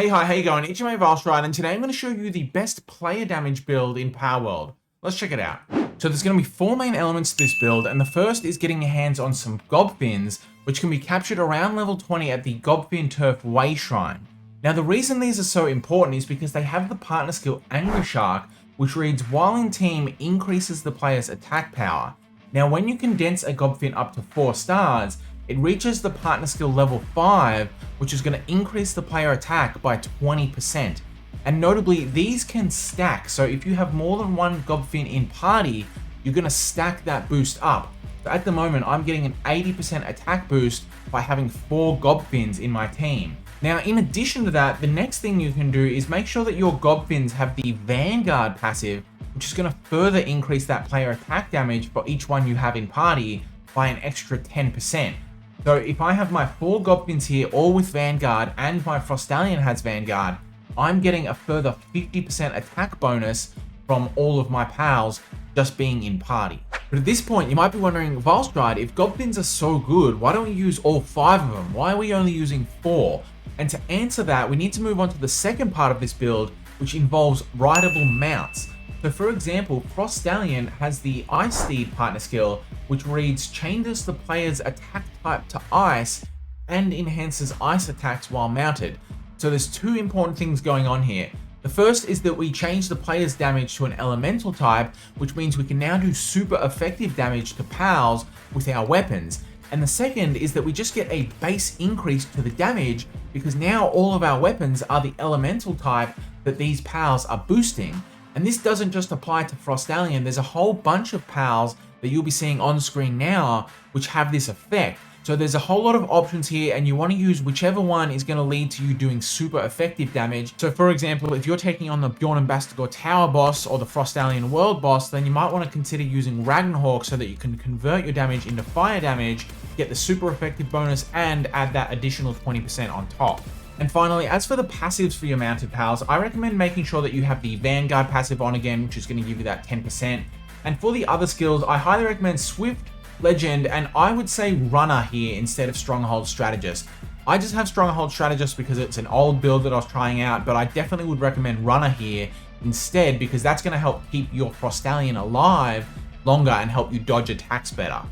Hey, hi, how you going? It's your mate Frostallion, and today I'm going to show you the best player damage build in Palworld. Let's check it out. So there's going to be four main elements to this build, and the first is getting your hands on some Gobfins, which can be captured around level 20 at the Gobfin Turf Way Shrine. Now the reason these are so important is because they have the partner skill Angry Shark, which reads while in team increases the player's attack power. Now when you condense a Gobfin up to 4 stars, it reaches the partner skill level 5, which is going to increase the player attack by 20%. And notably, these can stack, so if you have more than one Gobfin in party, you're going to stack that boost up. So at the moment, I'm getting an 80% attack boost by having 4 Gobfins in my team. Now, in addition to that, the next thing you can do is make sure that your Gobfins have the Vanguard passive, which is going to further increase that player attack damage for each one you have in party by an extra 10%. So if I have my 4 Gobfins here, all with Vanguard, and my Frostallion has Vanguard, I'm getting a further 50% attack bonus from all of my pals just being in party. But at this point, you might be wondering, Valstride, if Gobfins are so good, why don't we use all 5 of them? Why are we only using 4? And to answer that, we need to move on to the second part of this build, which involves rideable mounts. So for example, Frostallion has the Ice Steed partner skill, which reads changes the player's attack type to ice and enhances ice attacks while mounted. So there's 2 important things going on here. The first is that we change the player's damage to an elemental type, which means we can now do super effective damage to pals with our weapons. And the second is that we just get a base increase to the damage because now all of our weapons are the elemental type that these pals are boosting. And this doesn't just apply to Frostallion, there's a whole bunch of pals that you'll be seeing on screen now which have this effect. So there's a whole lot of options here and you want to use whichever one is going to lead to you doing super effective damage. So for example, if you're taking on the Bjorn and Bastigor Tower boss or the Frostallion World boss, then you might want to consider using Ragnarok so that you can convert your damage into fire damage, get the super effective bonus and add that additional 20% on top. And finally, as for the passives for your mounted pals, I recommend making sure that you have the Vanguard passive on again, which is going to give you that 10%. And for the other skills, I highly recommend Swift, Legend, and I would say Runner here instead of Stronghold Strategist. I just have Stronghold Strategist because it's an old build that I was trying out, but I definitely would recommend Runner here instead because that's going to help keep your Frostallion alive longer and help you dodge attacks better.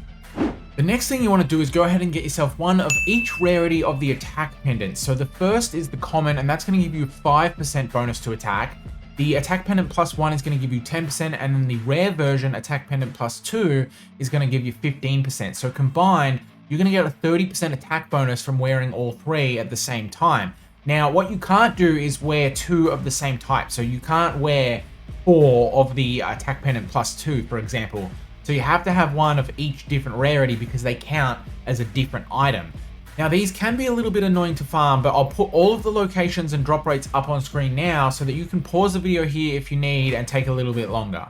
The next thing you want to do is go ahead and get yourself one of each rarity of the attack pendants. So the first is the common, and that's going to give you 5% bonus to attack. The attack pendant plus 1 is going to give you 10%, and then the rare version attack pendant plus 2 is going to give you 15%. So combined, you're going to get a 30% attack bonus from wearing all 3 at the same time. Now, what you can't do is wear 2 of the same type. So you can't wear 4 of the attack pendant plus 2, for example. So you have to have one of each different rarity because they count as a different item. Now these can be a little bit annoying to farm, but I'll put all of the locations and drop rates up on screen now so that you can pause the video here if you need and take a little bit longer.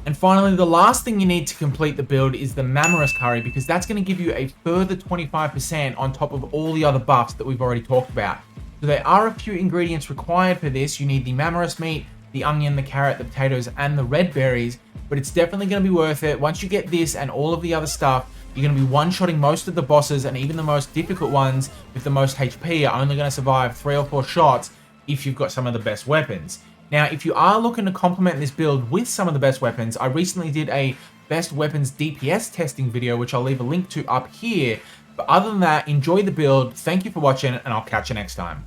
And finally, the last thing you need to complete the build is the Mammoris Curry because that's going to give you a further 25% on top of all the other buffs that we've already talked about. So there are a few ingredients required for this. You need the Mammoris meat, the onion, the carrot, the potatoes, and the red berries, but it's definitely going to be worth it. Once you get this and all of the other stuff, you're going to be one-shotting most of the bosses, and even the most difficult ones with the most HP are only going to survive 3 or 4 shots if you've got some of the best weapons. Now, if you are looking to complement this build with some of the best weapons, I recently did a best weapons DPS testing video, which I'll leave a link to up here. But other than that, enjoy the build, thank you for watching, and I'll catch you next time.